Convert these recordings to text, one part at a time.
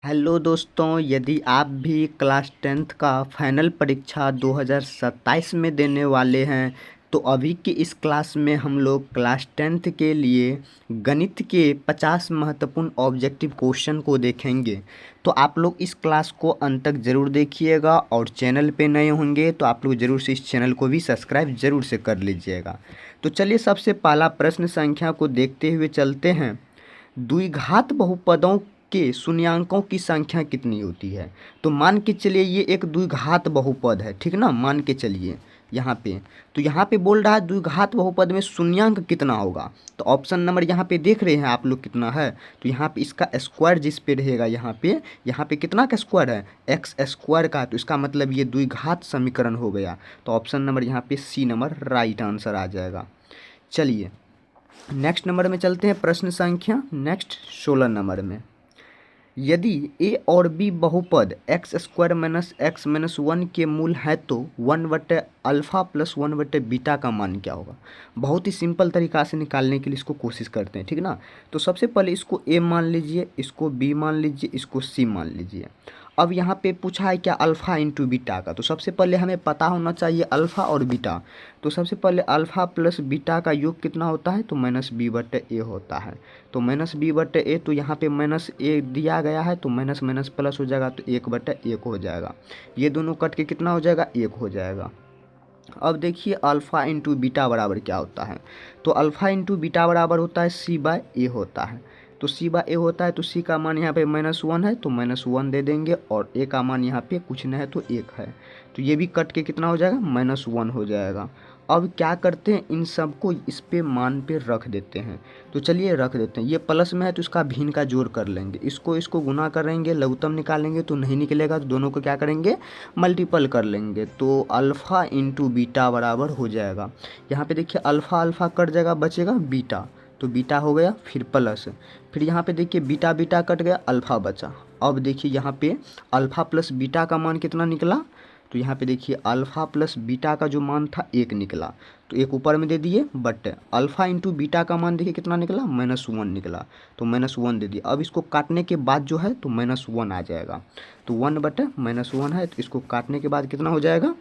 Hello दोस्तों, यदि आप भी क्लास 10th का फाइनल परीक्षा 2027 में देने वाले हैं तो अभी की इस क्लास में हम लोग क्लास 10th के लिए गणित के 50 महत्वपूर्ण ऑब्जेक्टिव क्वेश्चन को देखेंगे। तो आप लोग इस क्लास को अंत तक ज़रूर देखिएगा और चैनल पे नए होंगे तो आप लोग ज़रूर से इस चैनल को भी सब्सक्राइब ज़रूर से कर लीजिएगा। तो चलिए सबसे पहला प्रश्न संख्या को देखते हुए चलते हैं। द्विघात बहुपदों के शून्यांकों की संख्या कितनी होती है? तो मान के चलिए ये एक द्विघात बहुपद है, ठीक ना। मान के चलिए यहाँ पे, तो यहाँ पे बोल रहा है द्विघात बहुपद में शून्यांक कितना होगा। तो ऑप्शन नंबर यहाँ पे देख रहे हैं आप लोग कितना है। तो यहाँ पे इसका स्क्वायर जिस पे रहेगा यहाँ पे कितना का स्क्वायर है, एक्स स्क्वायर का। तो इसका मतलब ये द्विघात समीकरण हो गया। तो ऑप्शन नंबर यहाँ पे सी नंबर राइट आंसर आ जाएगा। चलिए नेक्स्ट नंबर में चलते हैं। प्रश्न संख्या नेक्स्ट 16 नंबर में, यदि ए और बी बहुपद x square minus x minus 1 के मूल है तो 1/अल्फ़ा प्लस 1/बीटा का मान क्या होगा। बहुत ही सिंपल तरीका से निकालने के लिए इसको कोशिश करते हैं, ठीक ना। तो सबसे पहले इसको ए मान लीजिए, इसको बी मान लीजिए, इसको सी मान लीजिए। अब यहाँ पे पूछा है क्या, अल्फ़ा इंटू बीटा का। तो सबसे पहले हमें पता होना चाहिए अल्फ़ा और बीटा। तो सबसे पहले अल्फ़ा प्लस बीटा का योग कितना होता है, तो माइनस बी बटे ए होता है। तो माइनस बी बटे ए, तो यहाँ पे माइनस ए दिया गया है तो माइनस माइनस प्लस हो जाएगा, तो 1/1 हो जाएगा। ये दोनों कट के कितना हो जाएगा, 1 हो जाएगा। अब देखिए अल्फ़ा इंटू बीटा बराबर क्या होता है। तो अल्फ़ा इंटू बीटा बराबर होता है सी बाय ए होता है। तो सी बाय ए होता है तो सी का मान यहाँ पे -1 है तो -1 दे देंगे, और ए का मान यहाँ पे कुछ नहीं है तो 1 है। तो ये भी कट के कितना हो जाएगा, -1 हो जाएगा। अब क्या करते हैं, इन सब को इस पे मान पे रख देते हैं। तो चलिए रख देते हैं। ये प्लस में है तो इसका भिन्न का जोड़ कर लेंगे, इसको गुना करेंगे, लघुत्तम निकालेंगे तो नहीं निकलेगा, तो दोनों को क्या करेंगे, मल्टीपल कर लेंगे। तो अल्फ़ा इंटू बीटा बराबर हो जाएगा, यहाँ पे देखिए अल्फ़ा अल्फ़ा कट जाएगा, बचेगा बीटा। तो बीटा हो गया, फिर प्लस, फिर यहाँ पे देखिए बीटा बीटा कट गया, अल्फ़ा बचा। अब देखिए यहाँ पे अल्फ़ा प्लस बीटा का मान कितना निकला। तो यहाँ पे देखिए अल्फ़ा प्लस बीटा का जो मान था 1 निकला, तो 1 ऊपर में दे दिए, बट अल्फ़ा इंटू बीटा का मान देखिए कितना निकला, -1 निकला। तो -1 दे दिए। अब इसको काटने के बाद जो है तो -1 आ जाएगा। तो 1/-1 है, तो इसको काटने के बाद कितना हो जाएगा,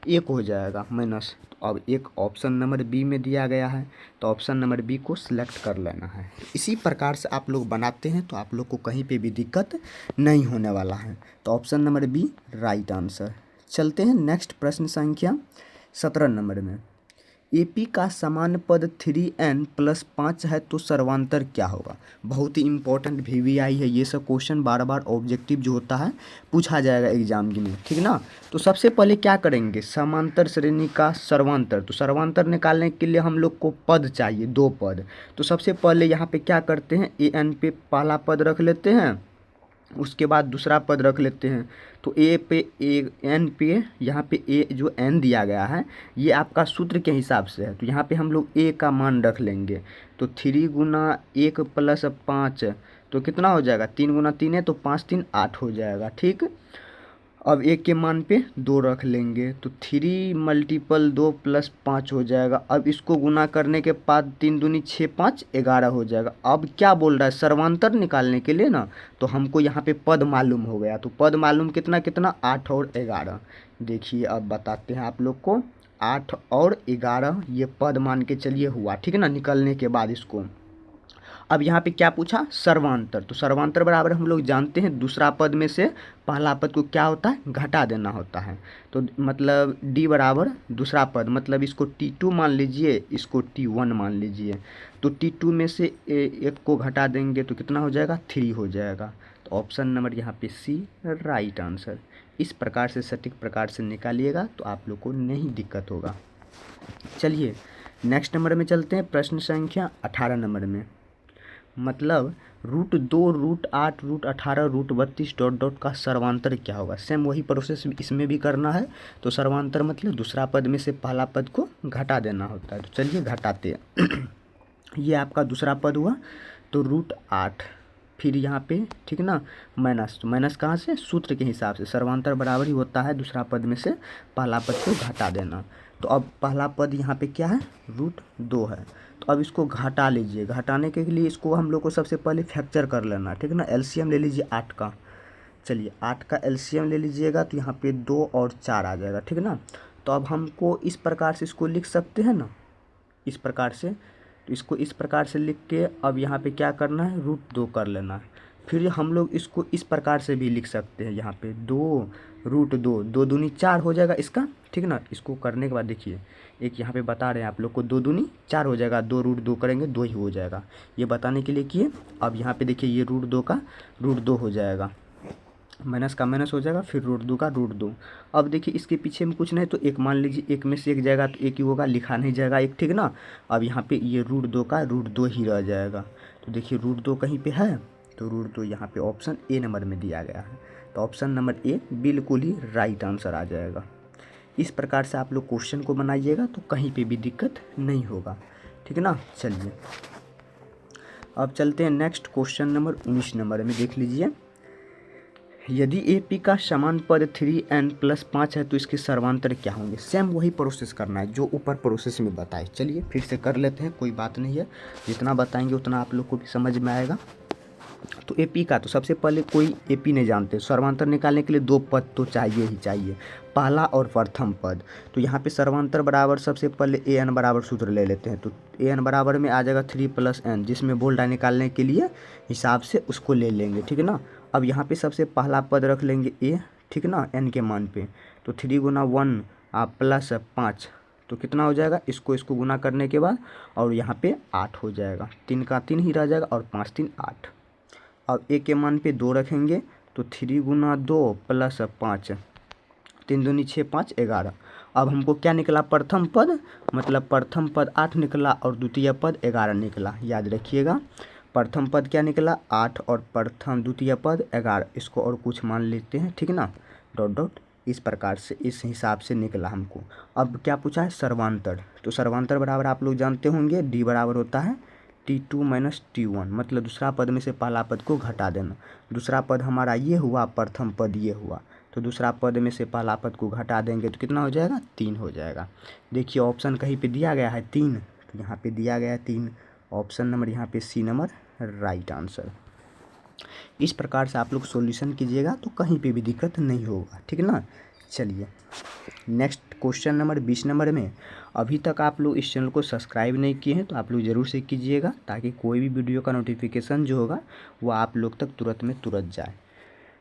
1 हो जाएगा माइनस। तो अब एक ऑप्शन नंबर बी में दिया गया है, तो ऑप्शन नंबर बी को सिलेक्ट कर लेना है। इसी प्रकार से आप लोग बनाते हैं तो आप लोग को कहीं पे भी दिक्कत नहीं होने वाला है। तो option number B right answer. चलते हैं नेक्स्ट प्रश्न संख्या 17 नंबर में, एपी का समान पद 3n+5 है तो सर्वांतर क्या होगा। बहुत ही इंपॉर्टेंट वीवीआई है, ये सब क्वेश्चन बार बार ऑब्जेक्टिव जो होता है पूछा जाएगा एग्जाम में, ठीक ना। तो सबसे पहले क्या करेंगे, समांतर श्रेणी का सर्वांतर। तो सर्वांतर निकालने के लिए हम लोग को पद चाहिए, 2 पद। तो सबसे पहले यहाँ पे क्या करते हैं, ए एन पे पहला पद रख लेते हैं, उसके बाद दूसरा पद रख लेते हैं। तो ए पे ए एन पे, यहाँ पे ए जो एन दिया गया है ये आपका सूत्र के हिसाब से है, तो यहाँ पे हम लोग ए का मान रख लेंगे। तो 3 गुना 1 प्लस 5 तो कितना हो जाएगा, 3 गुना 3 है तो 5 3 8 हो जाएगा, ठीक। अब एक के मान पे 2 रख लेंगे, तो 3 मल्टीपल 2 प्लस 5 हो जाएगा। अब इसको गुना करने के बाद 3 दूनी 6 5 11 हो जाएगा। अब क्या बोल रहा है, सर्वांतर निकालने के लिए ना, तो हमको यहाँ पे पद मालूम हो गया। तो पद मालूम कितना कितना, 8 और 11। देखिए अब बताते हैं आप लोग को, 8 और 11 ये पद मान के चलिए हुआ, ठीक है ना। निकलने के बाद इसको, अब यहाँ पे क्या पूछा, सर्वांतर। तो सर्वांतर बराबर हम लोग जानते हैं दूसरा पद में से पहला पद को क्या होता है, घटा देना होता है। तो मतलब डी बराबर दूसरा पद, मतलब इसको T2 मान लीजिए, इसको T1 मान लीजिए। तो T2 में से एक को घटा देंगे तो कितना हो जाएगा, 3 हो जाएगा। तो ऑप्शन नंबर यहाँ पे सी राइट आंसर। इस प्रकार से सटीक प्रकार से निकालिएगा तो आप लोग को नहीं दिक्कत होगा। चलिए नेक्स्ट नंबर में चलते हैं, प्रश्न संख्या 18 नंबर में, मतलब √2 √8 √18 √32 डॉट डॉट का सर्वांतर क्या होगा। सेम वही प्रोसेस इसमें भी करना है। तो सर्वांतर मतलब दूसरा पद में से पहला पद को घटा देना होता है। तो चलिए घटाते हैं ये आपका दूसरा पद हुआ, तो √8, फिर यहाँ पे ठीक ना माइनस। तो माइनस कहाँ से, सूत्र के हिसाब से सर्वांतर बराबर ही होता है दूसरा पद में से पहला पद को घटा देना। तो अब पहला पद यहाँ पे क्या है, √2 है। तो अब इसको घटा लीजिए। घटाने के लिए इसको हम लोग को सबसे पहले फैक्टर कर लेना है, ठीक है ना। एलसीएम ले लीजिए 8 का। चलिए 8 का एलसीएम ले लीजिएगा तो यहाँ पे 2 और 4 आ जाएगा, ठीक है ना। तो अब हमको इस प्रकार से इसको लिख सकते हैं ना, इस प्रकार से। तो इसको इस प्रकार से लिख के अब यहाँ पे क्या करना है, √2 कर लेना है। फिर हम लोग इसको इस प्रकार से भी लिख सकते हैं, यहाँ पे 2√2, 2 दूनी 4 हो जाएगा इसका, ठीक है ना। इसको करने के बाद देखिए, एक यहाँ पे बता रहे हैं आप लोग को, 2 दूनी 4 हो जाएगा, 2√2 करेंगे 2 ही हो जाएगा, ये बताने के लिए किए। अब यहाँ पे देखिए ये √2 का √2 हो जाएगा, माइनस का माइनस हो जाएगा, फिर √2 का √2। अब देखिए इसके पीछे में कुछ नहीं तो एक मान लीजिए, एक में से एक जाएगा तो एक ही होगा, लिखा नहीं जाएगा एक, ठीक ना। अब यहाँ पे ये √2 का √2 ही रह जाएगा। तो देखिए √2 कहीं पे है, तो √2 यहाँ पे ऑप्शन ए नंबर में दिया गया है। तो ऑप्शन नंबर ए बिल्कुल ही राइट आंसर आ जाएगा। इस प्रकार से आप लोग क्वेश्चन को बनाइएगा तो कहीं पर भी दिक्कत नहीं होगा, ठीक है ना। चलिए अब चलते हैं नेक्स्ट क्वेश्चन नंबर 19 नंबर में। देख लीजिए, यदि AP का समान पद 3n+5 है तो इसके सर्वांतर क्या होंगे। सेम वही प्रोसेस करना है जो ऊपर प्रोसेस में बताए। चलिए फिर से कर लेते हैं, कोई बात नहीं है, जितना बताएंगे उतना आप लोग को भी समझ में आएगा। तो AP का, तो सबसे पहले कोई AP नहीं जानते, सर्वांतर निकालने के लिए 2 पद तो चाहिए ही चाहिए, पहला और प्रथम पद। तो यहाँ पे सर्वांतर बराबर सबसे पहले an बराबर सूत्र ले लेते हैं। तो an बराबर में आ जाएगा 3 + n, जिसमें बोल्डा निकालने के लिए हिसाब से उसको ले लेंगे, ठीक है ना। अब यहाँ पे सबसे पहला पद रख लेंगे a, ठीक है ना, n के मान पे। तो 3 × 1 + 5, तो कितना हो जाएगा, इसको गुना करने के बाद और यहाँ पे 8 हो जाएगा, 3 का 3 ही रह जाएगा और 5 × 3 = 8। अब a के मान पे 2 रखेंगे, तो 3 × 2 + 5, 3 दूनी 6, 5 11। अब हमको क्या निकला, प्रथम पद, मतलब प्रथम पद 8 निकला और द्वितीय पद 11 निकला। याद रखिएगा, प्रथम पद क्या निकला 8 और द्वितीय पद 11, इसको और कुछ मान लेते हैं, ठीक है ना, डॉट डॉट, इस प्रकार से इस हिसाब से निकला हमको। अब क्या पूछा है, सर्वांतर। तो सर्वांतर बराबर आप लोग जानते होंगे, d बराबर होता है T2 - T1, मतलब दूसरा पद में से पहला पद को घटा देना। दूसरा पद हमारा ये हुआ, प्रथम पद ये हुआ, तो दूसरा पद में से पहला पद को घटा देंगे तो कितना हो जाएगा, 3 हो जाएगा। देखिए ऑप्शन कहीं पे दिया गया है 3, तो यहाँ पे दिया गया है 3, ऑप्शन नंबर यहाँ पे C नंबर राइट आंसर। इस प्रकार से आप लोग सॉल्यूशन कीजिएगा तो कहीं पे भी दिक्कत नहीं होगा, ठीक है ना। चलिए नेक्स्ट क्वेश्चन नंबर 20 नंबर में, अभी तक आप लोग इस चैनल को सब्सक्राइब नहीं किए हैं तो आप लोग ज़रूर से कीजिएगा, ताकि कोई भी वीडियो का नोटिफिकेशन जो होगा वो आप लोग तक तुरंत में तुरंत जाए।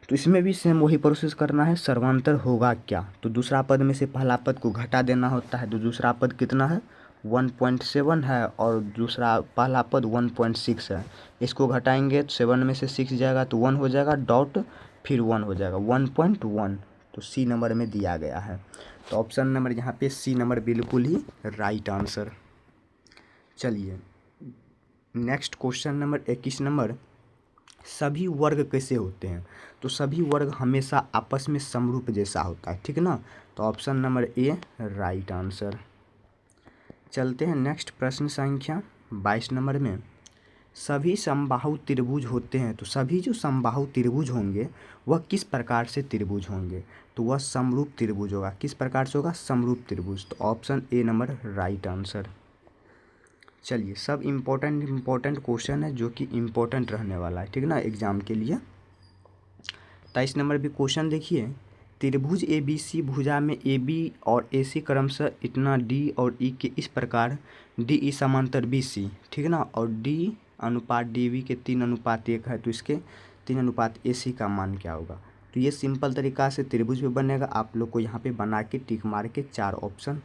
तो इसमें भी सेम वही प्रोसेस करना है। सर्वांतर होगा क्या, तो दूसरा पद में से पहला पद को घटा देना होता है। तो दूसरा पद कितना है, 1.7 है और दूसरा पहला पद 1.6 है। इसको घटाएंगे तो 7 में से 6 जाएगा तो 1 हो जाएगा, डॉट फिर 1 हो जाएगा, 1.1। तो C नंबर में दिया गया है। तो ऑप्शन नंबर यहाँ पे C नंबर बिल्कुल ही राइट आंसर। चलिए नेक्स्ट क्वेश्चन नंबर 21 नंबर, सभी वर्ग कैसे होते हैं। तो सभी वर्ग हमेशा आपस में समरूप जैसा होता है, ठीक है ना। तो option number A right answer. चलते हैं नेक्स्ट प्रश्न संख्या 22 नंबर में, सभी समबाहु त्रिभुज होते हैं। तो सभी जो समबाहु त्रिभुज होंगे वह किस प्रकार से त्रिभुज होंगे, तो वह समरूप त्रिभुज होगा। किस प्रकार से होगा, समरूप त्रिभुज। तो option A number right answer. चलिए सब इम्पोर्टेंट क्वेश्चन है जो कि इम्पोर्टेंट रहने वाला है, ठीक है ना, एग्जाम के लिए। 23 नंबर भी क्वेश्चन देखिए, त्रिभुज ABC भुजा में AB और AC क्रमशः इतना D और E के इस प्रकार DE समांतर BC, ठीक है ना, और D अनुपात DB के 3:1 है, तो इसके 3:AC का मान क्या होगा। तो ये सिंपल तरीका से त्रिभुज में बनेगा। आप लोग को यहाँ पे बना के टिक मार के 4 ऑप्शन,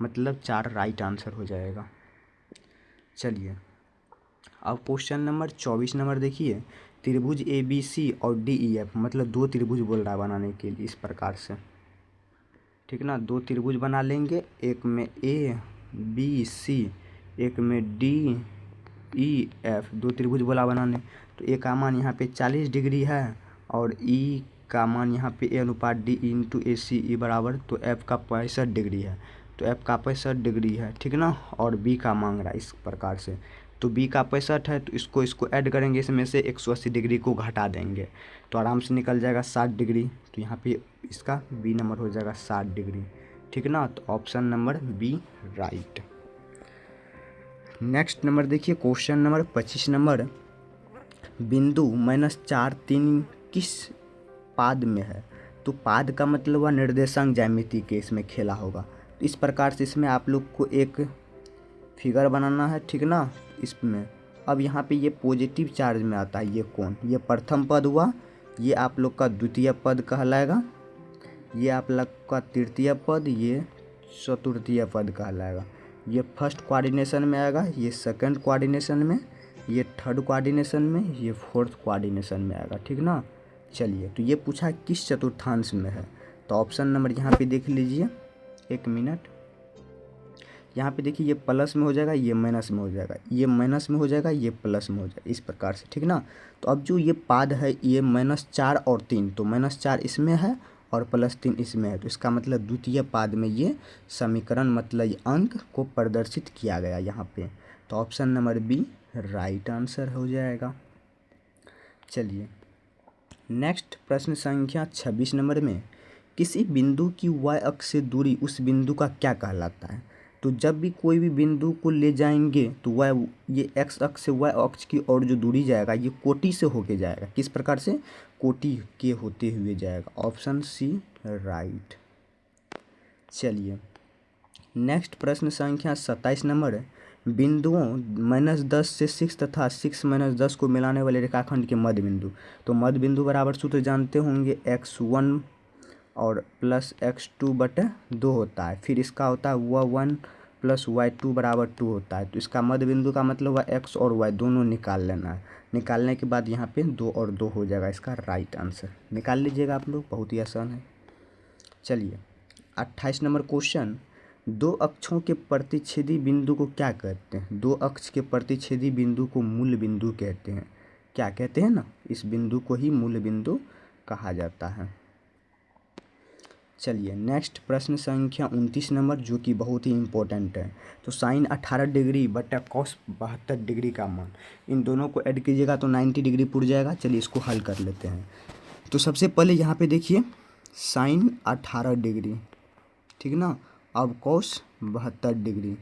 मतलब 4 राइट आंसर हो जाएगा। चलिए अब क्वेश्चन नंबर 24 नंबर देखिए, त्रिभुज ABC और DEF, मतलब 2 त्रिभुज बोल रहा है बनाने के लिए, इस प्रकार से, ठीक है ना। 2 त्रिभुज बना लेंगे, एक में ABC, एक में DEF, 2 त्रिभुज बोला बनाने। तो A का मान यहाँ पे 40 डिग्री है और E का मान यहाँ पे A अनुपात D × ACE बराबर, तो F का 65 डिग्री है, तो F का 65 डिग्री है, ठीक है ना। और B का मांग रहा है इस प्रकार से, तो B का 65 है, तो इसको ऐड करेंगे, इसमें से 180 डिग्री को घटा देंगे तो आराम से निकल जाएगा 60 डिग्री। तो यहाँ पे इसका B नंबर हो जाएगा 60 डिग्री। ठीक ना, तो option number B right. Next number देखिए, क्वेश्चन नंबर 25 नंबर, बिंदु -4 3 किस पाद में है? तो पाद का मतलब वह निर्देशांक ज्यामिति के इसमें खेला होगा। तो इस प्रकार से इसमें आप लोग को एक फिगर बनाना है, ठीक ना। इसमें अब यहाँ पे ये पॉजिटिव चार्ज में आता है, ये कौन, ये प्रथम पद हुआ, ये आप लोग का द्वितीय पद कहलाएगा, ये आप लोग का तृतीय पद, ये चतुर्थीय पद कहलाएगा। ये फर्स्ट कोऑर्डिनेशन में आएगा, ये सेकंड कोऑर्डिनेशन में, ये थर्ड कोऑर्डिनेशन में, ये फोर्थ कोऑर्डिनेशन में आएगा, ठीक ना। चलिए, तो ये पूछा किस चतुर्थांश में है, तो ऑप्शन नंबर यहाँ पे देख लीजिए, एक मिनट, यहाँ पे देखिए, ये प्लस में हो जाएगा, ये माइनस में हो जाएगा, ये माइनस में हो जाएगा, ये प्लस में हो जाएगा, इस प्रकार से, ठीक ना। तो अब जो ये पाद है, ये -4 और 3, तो -4 इसमें है और +3 इसमें है, तो इसका मतलब द्वितीय पाद में ये समीकरण मतलब ये अंक को प्रदर्शित किया गया यहाँ पे, तो option number B right answer हो जाएगा। चलिए, नेक्स्ट प्रश्न संख्या 26 नंबर में, किसी बिंदु की y अक्ष से दूरी उस बिंदु का क्या कहलाता है? तो जब भी कोई भी बिंदु को ले जाएंगे तो y, ये x अक्ष से y अक्ष की ओर जो दूरी जाएगा ये कोटि से होके जाएगा। किस प्रकार से? कोटि के होते हुए जाएगा, ऑप्शन सी राइट। चलिए, नेक्स्ट प्रश्न संख्या 27 नंबर, बिंदुओं -10 से 6 तथा 6 - 10 को मिलाने वाले रेखाखंड के मध्य बिंदु। तो मध्य बिंदु बराबर सूत्र जानते होंगे, x1 और +x2/2 होता है, फिर इसका होता है y1 + y2 = 2 होता है। तो इसका मध्य बिंदु का मतलब वह x और y दोनों निकाल लेना है। निकालने के बाद यहाँ पे 2 और 2 हो जाएगा, इसका राइट आंसर निकाल लीजिएगा आप लोग, बहुत ही आसान है। चलिए, 28 नंबर क्वेश्चन, दो अक्षों के प्रतिच्छेदी बिंदु को क्या कहते हैं? दो अक्ष के प्रतिच्छेदी बिंदु को मूल बिंदु कहते हैं। क्या कहते हैं ना, इस बिंदु को ही मूल बिंदु कहा जाता है। चलिए, नेक्स्ट प्रश्न संख्या 29 नंबर, जो कि बहुत ही इंपॉर्टेंट है। तो साइन 18 डिग्री बटा कॉस 72 डिग्री का मान, इन दोनों को ऐड कीजिएगा तो 90 डिग्री पुर जाएगा। चलिए, इसको हल कर लेते हैं। तो सबसे पहले यहाँ पे देखिए, साइन 18 डिग्री, ठीक ना, अब कॉस 72 डिग्री,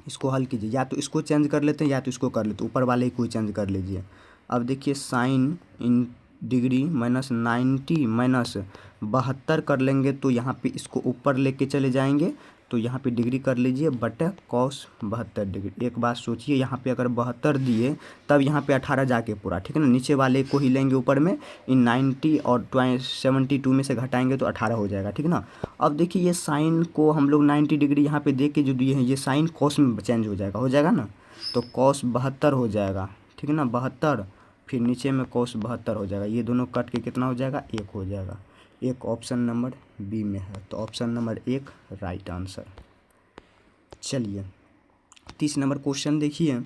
इसको हल कीजिए, या तो इसको चेंज कर लेते हैं या तो इसको कर लेते हैं, ऊपर वाले को चेंज कर लीजिए। अब देखिए, साइन इन डिग्री -90 - 72 कर लेंगे तो यहाँ पे इसको ऊपर लेके चले जाएंगे, तो यहाँ पे डिग्री कर लीजिए बटा कॉस 72 डिग्री। एक बात सोचिए, यहाँ पे अगर 72 दिए तब यहाँ पे 18 जाके पूरा, ठीक है ना, नीचे वाले को ही लेंगे ऊपर में, इन 90 और 72 में से घटाएंगे तो 18 हो जाएगा, ठीक ना। अब देखिए, ये साइन को हम लोग 90 डिग्री यहाँ पे दे के जो दिए हैं, ये साइन कॉस में चेंज हो जाएगा ना, तो कॉस 72 हो जाएगा, ठीक है ना, 72, फिर नीचे में कॉस 72 हो जाएगा, ये दोनों कट के कितना हो जाएगा, 1 हो जाएगा। एक ऑप्शन नंबर बी में है, तो ऑप्शन नंबर 1 राइट आंसर। चलिए, 30 नंबर क्वेश्चन देखिए,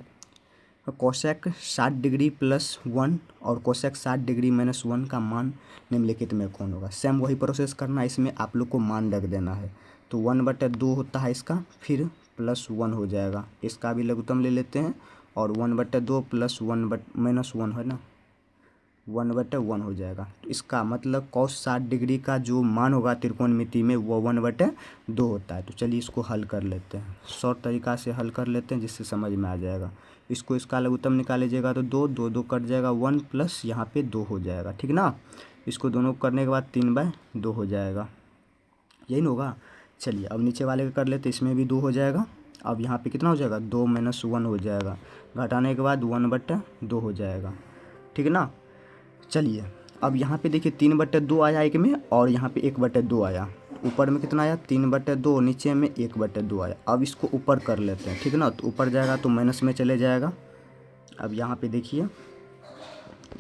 कोसेक 60 डिग्री +1 और कोसेक 60 डिग्री -1 का मान निम्नलिखित में कौन होगा? सेम वही प्रोसेस करना है, इसमें आप लोग को मान रख देना है। तो 1/2 होता है इसका, फिर +1 हो जाएगा, इसका भी लघुत्तम ले लेते हैं, और 1/2 + 1 है ना, 1/1 हो जाएगा। तो इसका मतलब cos 60 डिग्री का जो मान होगा त्रिकोणमिति में वो 1/2 होता है। तो चलिए, इसको हल कर लेते हैं, शॉर्ट तरीका से हल कर लेते हैं जिससे समझ में आ जाएगा। इसको इसका लघुत्तम निकाल लीजिएगा तो 2 कट जाएगा, 1 प्लस यहाँ पे 2 हो जाएगा, ठीक ना। इसको दोनों करने के बाद 3/2 हो जाएगा, यही ना होगा। चलिए, अब नीचे वाले का कर लेते, इसमें भी 2 हो जाएगा। अब यहाँ पे कितना हो जाएगा, 2 - 1 हो जाएगा, घटाने के बाद 1/2 हो जाएगा, ठीक है ना। चलिए, अब यहाँ पे देखिए 3/2 आया एक में, और यहाँ पे 1/2 आया, ऊपर में कितना आया 3/2, नीचे में 1/2 आया। अब इसको ऊपर कर लेते हैं, ठीक है ना, तो ऊपर जाएगा तो माइनस में चले जाएगा। अब यहाँ पे देखिए,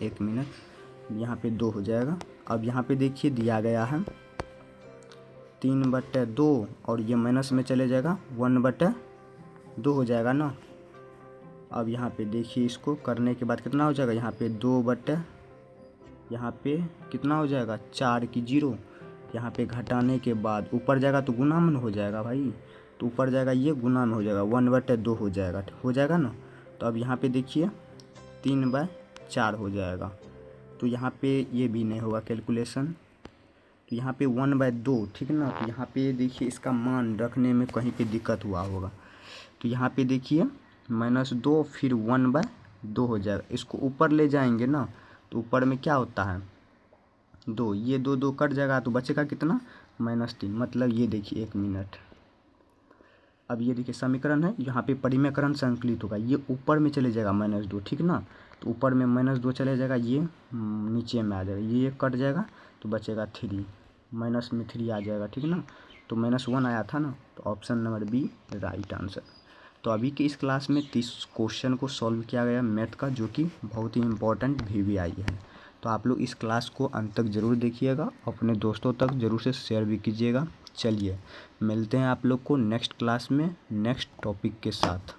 एक मिनट, यहाँ पे 2 हो जाएगा। अब यहाँ पे देखिए दिया गया है 3/2 और ये माइनस में चले जाएगा, 1/2 हो जाएगा ना। अब यहाँ पे देखिए, इसको करने के बाद कितना हो जाएगा, यहाँ पे 2 यहाँ पे कितना हो जाएगा 4 की 0, यहाँ पे घटाने के बाद ऊपर जाएगा तो गुना में हो जाएगा भाई, तो ऊपर जाएगा ये गुना में हो जाएगा, 1/2 हो जाएगा ना। तो अब यहाँ पे देखिए 3/4 हो जाएगा, तो यहाँ पे ये भी नहीं होगा कैलकुलेशन, तो यहाँ पे 1/2, ठीक ना। तो यहाँ पे देखिए इसका मान रखने में कहीं पे दिक्कत हुआ होगा। तो यहाँ पे देखिए -2 फिर 1/2 हो जाएगा। इसको ऊपर ले जाएंगे ना तो ऊपर में क्या होता है 2, ये 2 2 कट जाएगा तो बचेगा कितना -3। मतलब ये देखिए 1 मिनट। अब ये देखिए समीकरण है, यहाँ पे परिमेयकरण संकलित होगा, ये ऊपर में चले जाएगा -2, ठीक ना। तो ऊपर में -2 चले जाएगा, ये नीचे में आ जाएगा, ये कट जाएगा तो बचेगा 3, माइनस में 3 आ जाएगा, ठीक ना। तो -1 आया था ना, तो option number B right answer. तो अभी की इस क्लास में 30 क्वेश्चन को सॉल्व किया गया मैथ का, जो कि बहुत ही इम्पोर्टेंट VVI है। तो आप लोग इस क्लास को अंत तक ज़रूर देखिएगा, अपने दोस्तों तक ज़रूर से शेयर भी कीजिएगा। चलिए मिलते हैं आप लोग को नेक्स्ट क्लास में नेक्स्ट टॉपिक के साथ।